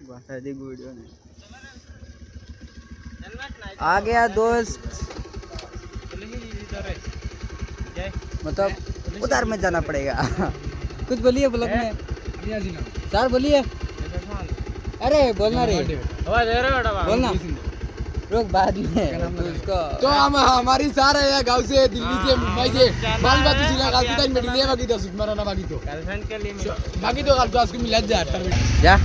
बता दी वीडियो ने आ गया दोस्त मतलब उधर में जाना पड़ेगा कुछ बोलिए ब्लॉग में सर बोलिए अरे बोलना रे बोलना रुक बाद में उसको तो हम हमारी सारा है गांव से दिल्ली से मुंबई से बाल बात सिला गाल की मेडी ले बाकी तो सुत मारना बाकी तो गर्लफ्रेंड के लिए बाकी तो गाल तो उसको मिला जा जा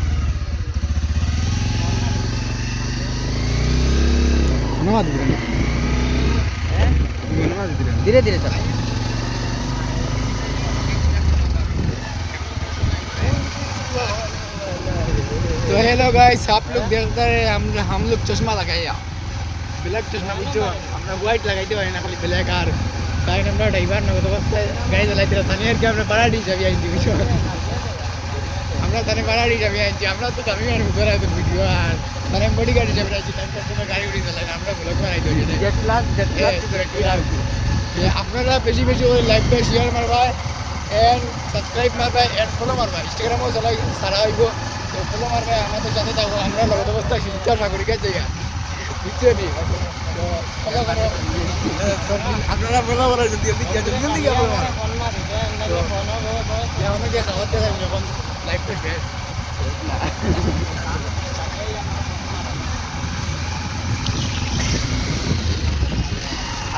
नवा दे धीरे धीरे चल तो हेलो गाइस आप लोग देखते हैं हम लोग चश्मा लगाए यार ब्लैक चश्मा जो हमने व्हाइट लगाई थी ना खाली ब्लैक और काय नंबर ड्राइवर ना तो बस गाइस लाइट तनियर के हमने बड़ा डी छवि आई थी हमरा तने बड़ा डी छवि आई थी हमरा तो कमी में उधर है तो वीडियो यार तने बड़ी गाड़ी छवि आई थी तने तो गाड़ी उड़ी चला हमरा ब्लॉग में आई थी जेट क्लास ये আপনারা বেশি বেশি ওই লাইক করে শেয়ার মারবা এন্ড সাবস্ক্রাইব মারবা এন্ড ফলো মারবা ইনস্টাগ্রামও চালাই সারা হইব তো ফলো মারবা আমাদের জানা থাকবো আমরা লগত অবস্থা শিক্ষা সাগরিকা জায়গা বুঝছো নি তো ফলো করো আপনারা ফলো করো যদি জলদি ফলো করো তো আমাকে খাওয়াতে থাকবে এখন লাইভ তো শেষ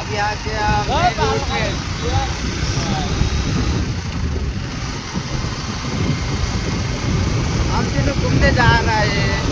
अभी आके हम तीनों घूमने जा रहा है